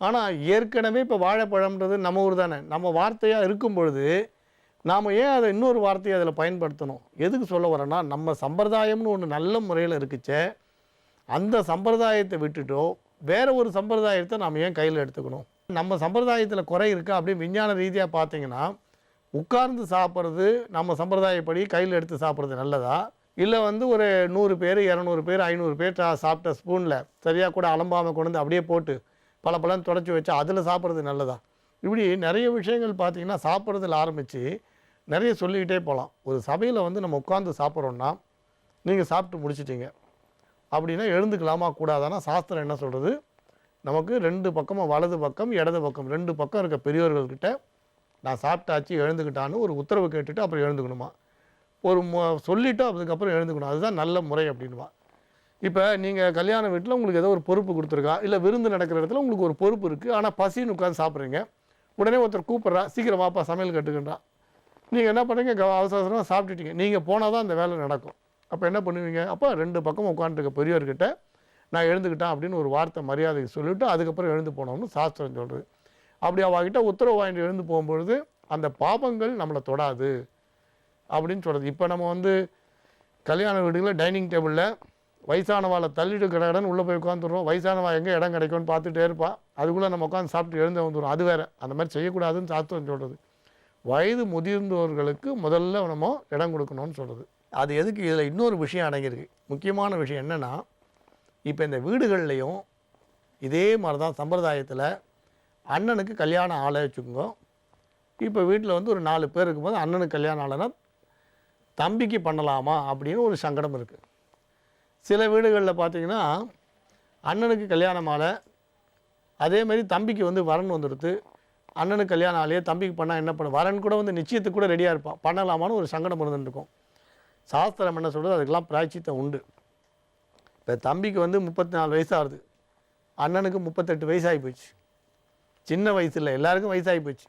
ஆனால் ஏற்கனவே இப்போ வாழைப்பழம்ன்றது நம்ம ஊர் தானே, நம்ம வார்த்தையாக இருக்கும் பொழுது நாம் ஏன் அதை இன்னொரு வார்த்தையை அதில் பயன்படுத்தணும்? எதுக்கு சொல்ல வரேன்னா, நம்ம சம்பிரதாயம்னு ஒன்று நல்ல முறையில் இருக்குச்சே, அந்த சம்பிரதாயத்தை விட்டுட்டோ வேறு ஒரு சம்பிரதாயத்தை நாம் ஏன் கையில் எடுத்துக்கணும்? நம்ம சம்பிரதாயத்தில் குறை இருக்கா அப்படின்னு விஞ்ஞான ரீதியாக பார்த்தீங்கன்னா, உட்கார்ந்து சாப்பிட்றது நம்ம சம்பிரதாயப்படி கையில் எடுத்து சாப்பிட்றது நல்லதா, இல்லை ஒரு 100 பேர் 200 பேர் 500 பேர் சாப்பிட்ட ஸ்பூனில் சரியாக கூட அலம்பாமல் கொண்டு வந்து அப்படியே போட்டு பலன்னு தொடச்சி வச்சா அதில் சாப்பிட்றது நல்லதா? இப்படி நிறைய விஷயங்கள் பார்த்திங்கன்னா சாப்பிட்றதுல ஆரம்பித்து நிறைய சொல்லிக்கிட்டே போகலாம். ஒரு சபையில் நம்ம உட்கார்ந்து சாப்பிட்றோன்னா, நீங்கள் சாப்பிட்டு முடிச்சிட்டிங்க அப்படின்னா எழுந்துக்கலாமா கூடாதானா சாஸ்திரம் என்ன சொல்கிறது? நமக்கு 2 பக்கமும் வலது பக்கம் இடது பக்கம் 2 பக்கம் இருக்க பெரியவர்கள்கிட்ட நான் சாப்பிட்டாச்சு எழுந்துக்கிட்டான்னு ஒரு உத்தரவு கேட்டுட்டு அப்புறம் எழுந்துக்கணுமா, ஒரு சொல்லிவிட்டு அதுக்கப்புறம் எழுந்துக்கணும், அதுதான் நல்ல முறை அப்படின்வா. இப்போ நீங்கள் கல்யாண வீட்டில் உங்களுக்கு ஏதோ ஒரு பொறுப்பு கொடுத்துருக்கா, இல்லை விருந்து நடக்கிற இடத்துல உங்களுக்கு ஒரு பொறுப்பு இருக்குது, ஆனால் பசின்னு உட்காந்து சாப்பிட்றீங்க. உடனே ஒருத்தர் கூப்பிட்றா, சீக்கிரம் வாப்பா சமையல் கட்டுக்கின்றா. நீங்கள் என்ன பண்ணுறீங்க, அவசரமாக சாப்பிட்டுட்டீங்க. நீங்கள் போனால் தான் அந்த வேலை நடக்கும். அப்போ என்ன பண்ணுவீங்க? அப்போ 2 பக்கம் உட்காந்துருக்க பெரியவர்கிட்ட நான் எழுந்துக்கிட்டேன் அப்படின்னு ஒரு வார்த்தை மரியாதைக்கு சொல்லிவிட்டு அதுக்கப்புறம் எழுந்து போனோம்னு சாஸ்திரம் சொல்கிறது. அப்படி அவகிட்ட உத்தரவு வாங்கிட்டு எழுந்து போகும்பொழுது அந்த பாபங்கள் நம்மளை தொடாது அப்படின்னு சொல்கிறது. இப்போ நம்ம கல்யாண வீடுகளில் டைனிங் டேபிளில் வயசானவாளை தள்ளிட்டு கிடன்னு உள்ளே போய் உட்காந்துடுறோம். வயசானவா எங்கே இடம் கிடைக்கும்னு பார்த்துட்டே இருப்பா. அதுக்குள்ளே நம்ம உட்காந்து சாப்பிட்டு எழுந்து வந்துடும். அது வேறு, அந்த மாதிரி செய்யக்கூடாதுன்னு சாஸ்திரம் சொல்கிறது. வயது முதிர்ந்தவர்களுக்கு முதல்ல நம்ம இடம் கொடுக்கணும்னு சொல்கிறது. அது எதுக்கு? இதில் இன்னொரு விஷயம் அடங்கியிருக்கு. முக்கியமான விஷயம் என்னென்னா, இப்போ இந்த வீடுகள்லையும் இதே மாதிரி தான் சம்பிரதாயத்தில் அண்ணனுக்கு கல்யாணம் ஆளை வச்சுக்கோங்க. இப்போ வீட்டில் ஒரு 4 பேர் இருக்கும்போது அண்ணனுக்கு கல்யாணம் ஆலைன்னா தம்பிக்கு பண்ணலாமா அப்படின்னு ஒரு சங்கடம் இருக்குது. சில வீடுகளில் பார்த்திங்கன்னா அண்ணனுக்கு கல்யாணம் ஆலை, அதேமாரி தம்பிக்கு வரன் வந்துடுது. அண்ணனுக்கு கல்யாணம் ஆலையே தம்பிக்கு பண்ணால் என்ன பண்ண, வரன் கூட நிச்சயத்துக்கு கூட ரெடியாக இருப்பான், பண்ணலாமான்னு ஒரு சங்கடம் இருந்துருக்கும். சாஸ்திரம் என்ன சொல்கிறது? அதுக்கெல்லாம் பிராய்ச்சித்தம் உண்டு. இப்போ தம்பிக்கு 34 வயசாகுது, அண்ணனுக்கு 38 வயசாகி போச்சு. சின்ன வயசில் எல்லாருக்கும் வயசாகி போச்சு.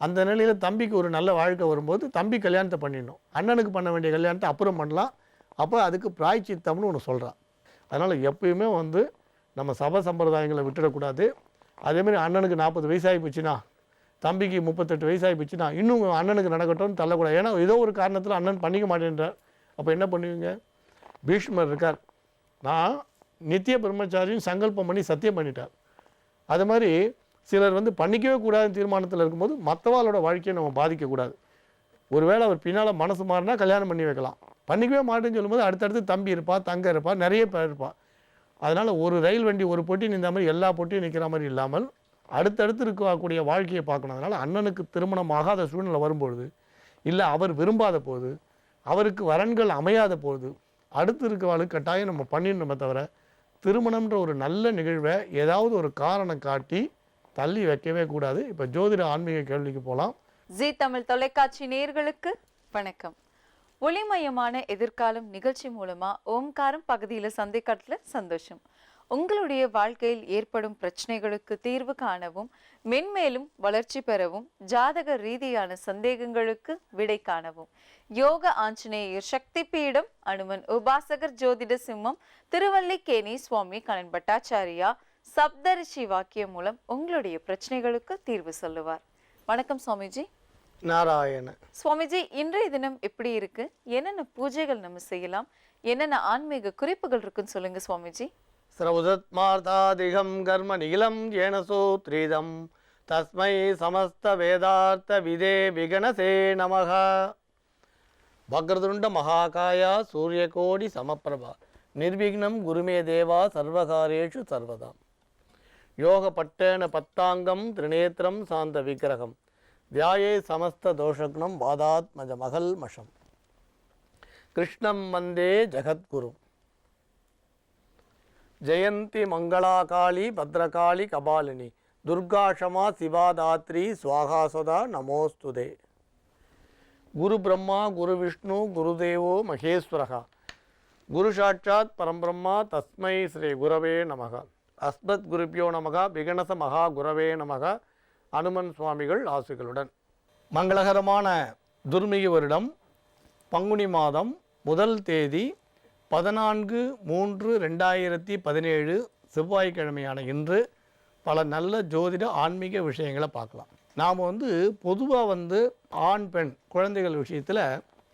அந்த நிலையில் தம்பிக்கு ஒரு நல்ல வாழ்க்கை வரும்போது தம்பி கல்யாணத்தை பண்ணிடணும். அண்ணனுக்கு பண்ண வேண்டிய கல்யாணத்தை அப்புறம் பண்ணலாம். அப்போ அதுக்கு பிராய்ச்சித்தம்னு ஒன்று சொல்கிறான். அதனால் எப்பயுமே நம்ம சபை சம்பிரதாயங்களை விட்டுடக்கூடாது. அதேமாதிரி அண்ணனுக்கு 40 வயசாகி போச்சுன்னா, தம்பிக்கு 38 வயசாகி போச்சுன்னா இன்னும் அண்ணனுக்கு நடக்கட்டும்னு தள்ளக்கூடாது. ஏன்னா ஏதோ ஒரு காரணத்தில் அண்ணன் பண்ணிக்க மாட்டேன்றார். அப்போ என்ன பண்ணுவீங்க? பீஷ்மர் இருக்கார், நான் நித்திய பிரம்மச்சாரின்னு சங்கல்பம் பண்ணி சத்தியம் பண்ணிட்டார். அது மாதிரி சிலர் பண்ணிக்கவே கூடாதுன்னு தீர்மானத்தில் இருக்கும்போது மற்றவாளோட வாழ்க்கையை நம்ம பாதிக்கக்கூடாது. ஒருவேளை அவர் பின்னால் மனசு மாறினா கல்யாணம் பண்ணி வைக்கலாம். பண்ணிக்கவே மாட்டேன்னு சொல்லும்போது அடுத்தடுத்து தம்பி இருப்பா, தங்க இருப்பா, நிறைய பேர் இருப்பா. அதனால் ஒரு ரயில் வண்டி ஒரு பொட்டி நின்ற மாதிரி எல்லா பொட்டியும் நிற்கிற மாதிரி இல்லாமல் அடுத்தடுத்து இருக்கக்கூடிய வாழ்க்கையை பார்க்கணும். அதனால் அண்ணனுக்கு திருமணம் ஆகாத சூழ்நிலை வரும்பொழுது, இல்லை அவர் விரும்பாத போது, அவருக்கு வரன்கள் அமையாத போது அடுத்து இருக்கவாளுக்கு கட்டாயம் நம்ம பண்ணிடணுமே தவிர திருமணம்ன்ற ஒரு நல்ல நிகழ்வை ஏதாவது ஒரு காரணம் காட்டி தள்ளி வைக்கவே கூடாது. இப்போ ஜோதிட ஆன்மீக கேள்விக்கு போகலாம். ஜி தமிழ் தொலைக்காட்சி நேயர்களுக்கு வணக்கம். ஒளிமயமான எதிர்காலம் நிகழ்ச்சி மூலமா ஓம்காரம் பகுதியில் சந்திக்கட்டில் சந்தோஷம். உங்களுடைய வாழ்க்கையில் ஏற்படும் பிரச்சனைகளுக்கு தீர்வு காணவும், மென்மேலும் வளர்ச்சி பெறவும், ஜாதக ரீதியான சந்தேகங்களுக்கு விடை காணவும் யோக ஆஞ்சநேயர் சக்தி பீடம் அனுமன் உபாசகர் ஜோதிட சிம்மம் திருவல்லிக்கேணி சுவாமி கணன் பட்டாச்சாரியா சப்தரிஷி வாக்கியம் மூலம் உங்களுடைய பிரச்சனைகளுக்கு தீர்வு சொல்லுவார். வணக்கம் சுவாமிஜி. நாராயண. சுவாமிஜி, இன்றைய தினம் எப்படி இருக்கு? என்னென்ன பூஜைகள் நம்ம செய்யலாம்? என்னென்ன ஆன்மீக குறிப்புகள் இருக்குன்னு சொல்லுங்க சுவாமிஜி. ஸ்ரௌதத்மார்த்தாதிகம் கர்ம நிகிலம் ஏனசூத்ரிதம் தஸ்மை சமஸ்த வேதார்த்த விதே விகணசே நமக. வக்ரதுண்ட மகாகாயா சூரியகோடி சமப்பிரபா நிர்விக்னம் குருமே தேவா சர்வகாரேஷு சர்வதாம். யோக பட்டேன பத்தாங்கம் திரிநேத்திரம் சாந்த விக்கிரகம் தியாயே சமஸ்த தோஷக்னம் வாதாத்மஜ மகள் மஷம். கிருஷ்ணம் வந்தே ஜகத்குரு. ஜெயந்தி மங்களாகாளி பத்ரகாளி கபாலினி துர்காஷமா சிவாதாத்ரி சுவாகாசதா நமோஸ்துதே. குரு பிரம்மா குரு விஷ்ணு குருதேவோ மகேஸ்வரகா குரு சாட்சாத் பரம்பிரம்மா தஸ்மை ஸ்ரீ குரவே நமக. அஸ்மத் குருப்பியோ நமக. விகணச மகா குரவே நமக. அனுமன் சுவாமிகள் ஆசிகளுடன். மங்களகரமான துர்மிகி வருடம் பங்குனி மாதம் 1 தேதி 14/3/2017 செவ்வாய்க்கிழமையான இன்று பல நல்ல ஜோதிட ஆன்மீக விஷயங்களை பார்க்கலாம். நாம் பொதுவாக ஆண் பெண் குழந்தைகள் விஷயத்தில்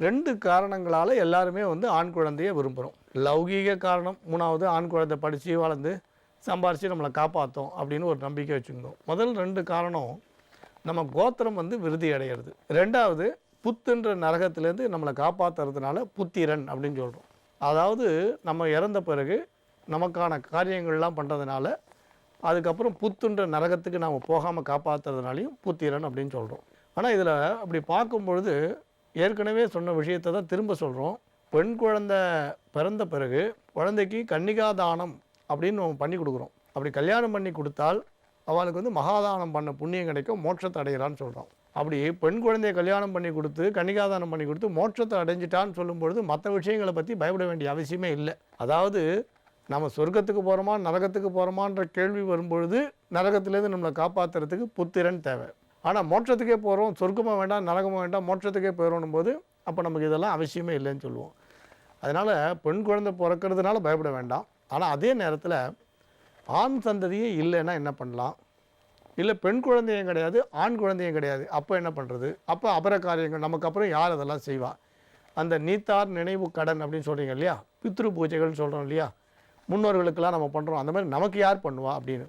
2 காரணங்களால் எல்லாருமே ஆண் குழந்தையை விரும்புகிறோம். லௌகீக காரணம், 3வது ஆண் குழந்தை படித்து வளர்ந்து சம்பாரித்து நம்மளை காப்பாற்றும் அப்படின்னு ஒரு நம்பிக்கை வச்சுருந்தோம். முதல் 2 காரணம் நம்ம கோத்திரம் விருதி அடைகிறது. 2வது புத்துன்ற நரகத்திலேருந்து நம்மளை காப்பாற்றுறதுனால புத்திரன் அப்படின்னு சொல்கிறோம். அதாவது நம்ம இறந்த பிறகு நமக்கான காரியங்கள்லாம் பண்ணுறதுனால அதுக்கப்புறம் புத்துன்ற நரகத்துக்கு நாம் போகாமல் காப்பாற்றுறதுனாலையும் புத்திரன் அப்படின்னு சொல்கிறோம். ஆனால் இதில் அப்படி பார்க்கும்பொழுது ஏற்கனவே சொன்ன விஷயத்தை தான் திரும்ப சொல்கிறோம். பெண் குழந்தை பிறந்த பிறகு குழந்தைக்கு கன்னிகாதானம் அப்படின்னு நம்ம பண்ணி கொடுக்குறோம். அப்படி கல்யாணம் பண்ணி கொடுத்தால் அவளுக்கு மகாதானம் பண்ண புண்ணியம் கிடைக்கும், மோட்சத்தை அடைகிறான்னு சொல்கிறோம். அப்படி பெண் குழந்தையை கல்யாணம் பண்ணி கொடுத்து கன்னிகாதானம் பண்ணி கொடுத்து மோட்சத்தை அடைஞ்சிட்டான்னு சொல்லும்பொழுது மற்ற விஷயங்களை பற்றி பயப்பட வேண்டிய அவசியமே இல்லை. அதாவது நம்ம சொர்க்கத்துக்கு போகிறோமா நரகத்துக்கு போகிறோமான்ற கேள்வி வரும்பொழுது நரகத்திலேருந்து நம்மளை காப்பாற்றுறதுக்கு புத்திரன் தேவை. ஆனால் மோட்சத்துக்கே போகிறோம், சொர்க்கமாக வேண்டாம் நரகமாக வேண்டாம் மோட்சத்துக்கே போயிடணும் போது அப்போ நமக்கு இதெல்லாம் அவசியமே இல்லைன்னு சொல்லுவோம். அதனால் பெண் குழந்தை பிறக்கிறதுனால பயப்பட வேண்டாம். ஆனால் அதே நேரத்தில் ஆண் சந்ததியே இல்லைன்னா என்ன பண்ணலாம்? இல்லை பெண் குழந்தையும் கிடையாது ஆண் குழந்தையும் கிடையாது, அப்போ என்ன பண்ணுறது? அப்போ அபர காரியங்கள் நமக்கு அப்புறம் யார் அதெல்லாம் செய்வா? அந்த நீத்தார் நினைவு கடன் அப்படின்னு சொல்கிறீங்க இல்லையா, பித்ரு பூஜைகள்னு சொல்கிறோம் இல்லையா, முன்னோர்களுக்கெல்லாம் நம்ம பண்ணுறோம், அந்த மாதிரி நமக்கு யார் பண்ணுவா அப்படின்னு.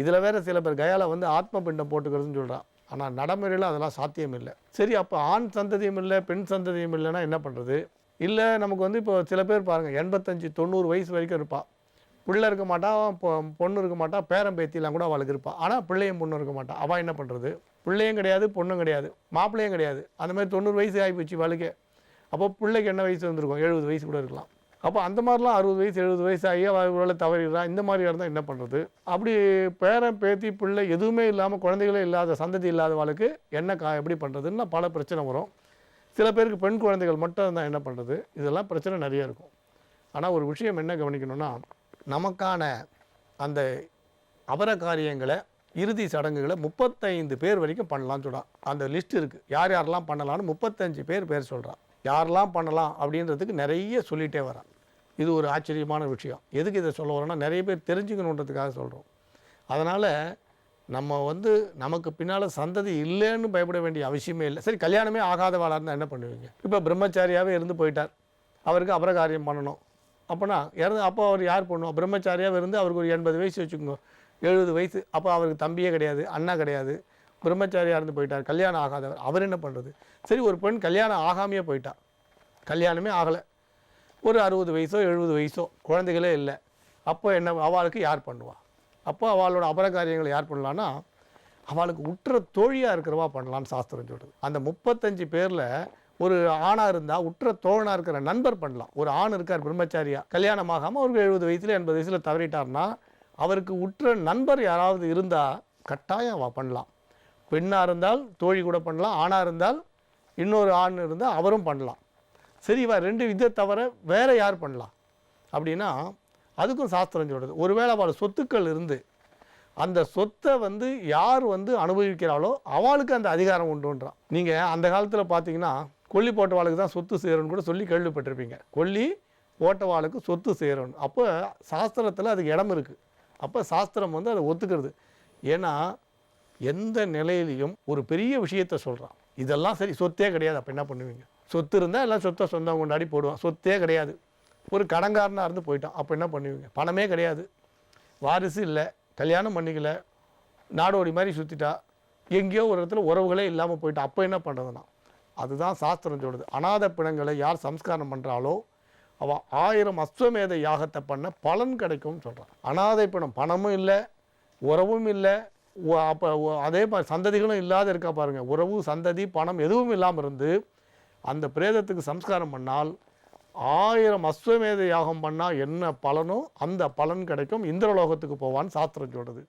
இதில் வேறு சில பேர் கயால ஆத்ம பிண்டம் போட்டுக்கிறதுன்னு சொல்கிறான். ஆனால் நடைமுறையில் அதெல்லாம் சாத்தியம் இல்லை. சரி, அப்போ ஆண் சந்ததியும் இல்லை பெண் சந்ததியும் இல்லைன்னா என்ன பண்ணுறது? இல்லை நமக்கு இப்போ சில பேர் பாருங்கள் 85-90 வயசு வரைக்கும் இருப்பாள், பிள்ளை இருக்க மாட்டா, பொண்ணு இருக்க மாட்டா, பேரம் பேத்திலாம் கூட அவளுக்கு இருப்பாள். ஆனால் பிள்ளையும் பொண்ணு இருக்க மாட்டா. அவள் என்ன பண்ணுறது? பிள்ளையும் கிடையாது பொண்ணும் கிடையாது மாப்பிள்ளையும் கிடையாது, அந்த மாதிரி 90 வயசு ஆகி போச்சு வழுக்க. அப்போ பிள்ளைக்கு என்ன வயசு வந்திருக்கும்? 70 வயசு கூட இருக்கலாம். அப்போ அந்த மாதிரிலாம் 60 வயசு 70 வயசு ஆகி அவளை தவறிடுறான். இந்த மாதிரி இருந்தால் என்ன பண்ணுறது? அப்படி பேரன் பேத்தி பிள்ளை எதுவுமே இல்லாமல் குழந்தைகளே இல்லாத சந்ததி இல்லாதவளுக்கு என்ன எப்படி பண்ணுறதுன்னா பல பிரச்சனை வரும். சில பேருக்கு பெண் குழந்தைகள் மட்டும் இருந்தால் என்ன பண்ணுறது? இதெல்லாம் பிரச்சனை நிறைய இருக்கும். ஆனால் ஒரு விஷயம் என்ன கவனிக்கணும்னா, நமக்கான அந்த அபர காரியங்களை இறுதி சடங்குகளை 35 பேர் வரைக்கும் பண்ணலான்னு சொல்கிறான். அந்த லிஸ்ட் இருக்குது, யார் யாரெல்லாம் பண்ணலான்னு 35 பேர் சொல்கிறான். யாரெல்லாம் பண்ணலாம் அப்படின்றதுக்கு நிறைய சொல்லிகிட்டே வரான். இது ஒரு ஆச்சரியமான விஷயம். எதுக்கு இதை சொல்ல வரோன்னா, நிறைய பேர் தெரிஞ்சுக்கணுன்றதுக்காக சொல்கிறோம். அதனால் நம்ம நமக்கு பின்னால் சந்ததி இல்லைன்னு பயப்பட வேண்டிய அவசியமே இல்லை. சரி, கல்யாணமே ஆகாதவாளாக இருந்தால் என்ன பண்ணுவீங்க? இப்போ பிரம்மச்சாரியாகவே இருந்து போயிட்டார், அவருக்கு அபரகாரியம் பண்ணணும். அப்போனா அப்போ அவர் யார் பண்ணுவோம்? பிரம்மச்சாரியாக இருந்து அவருக்கு ஒரு 80 வயசு வச்சுக்கோங்க, 70 வயசு. அப்போ அவருக்கு தம்பியே கிடையாது, அண்ணா கிடையாது, பிரம்மச்சாரியாக இருந்து போயிட்டார், கல்யாணம் ஆகாதவர். அவர் என்ன பண்ணுறது? சரி, ஒரு பெண் கல்யாணம் ஆகாமையே போயிட்டா, கல்யாணமே ஆகலை, ஒரு 60 வயசோ 70 வயசோ, குழந்தைகளே இல்லை. அப்போ என்ன அவளுக்கு யார் பண்ணுவா? அப்போ அவளோட அபரகாரியங்களை யார் பண்ணலான்னா, அவளுக்கு உற்ற தோழியாக இருக்கிறவா பண்ணலான்னு சாஸ்திரம் சொல்கிறது. அந்த 35 பேரில் ஒரு ஆணாக இருந்தால் உற்ற தோழனாக இருக்கிற நண்பர் பண்ணலாம். ஒரு ஆண் இருக்கார் பிரம்மச்சாரியா, கல்யாணம் ஆகாமல் அவருக்கு 70 வயசுல 80 வயசில் தவறிட்டார்னா அவருக்கு உற்ற நண்பர் யாராவது இருந்தால் கட்டாயம் பண்ணலாம். பெண்ணாக இருந்தால் தோழி கூட பண்ணலாம், ஆணாக இருந்தால் இன்னொரு ஆண் இருந்தால் அவரும் பண்ணலாம். சரி, 2 இதை தவிர வேறு யார் பண்ணலாம் அப்படின்னா, அதுக்கும் சாஸ்திரம் சொல்கிறது. ஒருவேளை அவள் சொத்துக்கள் இருந்து அந்த சொத்தை யார் அனுபவிக்கிறாளோ அவளுக்கு அந்த அதிகாரம் உண்டுன்றான். நீங்கள் அந்த காலத்தில் பார்த்தீங்கன்னா கொல்லி போட்டவாளுக்கு தான் சொத்து சேரும்னு கூட சொல்லி கேள்விப்பட்டிருப்பீங்க. கொல்லி போட்டவாளுக்கு சொத்து சேரும். அப்போ சாஸ்திரத்தில் அதுக்கு இடம் இருக்குது. அப்போ சாஸ்திரம் அதை ஒத்துக்கிறது. ஏன்னா எந்த நிலையிலையும் ஒரு பெரிய விஷயத்த சொல்கிறான். இதெல்லாம் சரி, சொத்தே கிடையாது, அப்போ என்ன பண்ணுவீங்க? சொத்து இருந்தால் எல்லாம் சொத்தை சொந்தம் கொண்டாடி போடுவான். சொத்தே கிடையாது, ஒரு கடன்காரனாக இருந்து போயிட்டான், அப்போ என்ன பண்ணுவீங்க? பணமே கிடையாது, வாரிசு இல்லை, கல்யாணம் பண்ணிக்கல, நாடோடி மாதிரி சுற்றிட்டா, எங்கேயோ ஒரு இடத்துல உறவுகளே இல்லாமல் போயிட்டா, அப்போ என்ன பண்ணுறதுன்னா, அதுதான் சாஸ்திரம் சொல்லுது. அநாத பிணங்களை யார் சம்ஸ்காரம் பண்ணுறாளோ அவள் 1000 அஸ்வமேத யாகத்தை பண்ண பலன் கிடைக்கும்னு சொல்கிறான். அநாதை பிணம், பணமும் இல்லை உறவும் இல்லை, அப்போ அதே மாதிரி சந்ததிகளும் இல்லாத இருக்கா பாருங்கள், உறவு சந்ததி பணம் எதுவும் இல்லாமல் இருந்து அந்த பிரேதத்துக்கு சம்ஸ்காரம் பண்ணால் 1000 அஸ்வமேத யாகம் பண்ணால் என்ன பலனோ அந்த பலன் கிடைக்கும், இந்திரலோகத்துக்கு போவான்னு சாஸ்திரம் சொல்கிறது.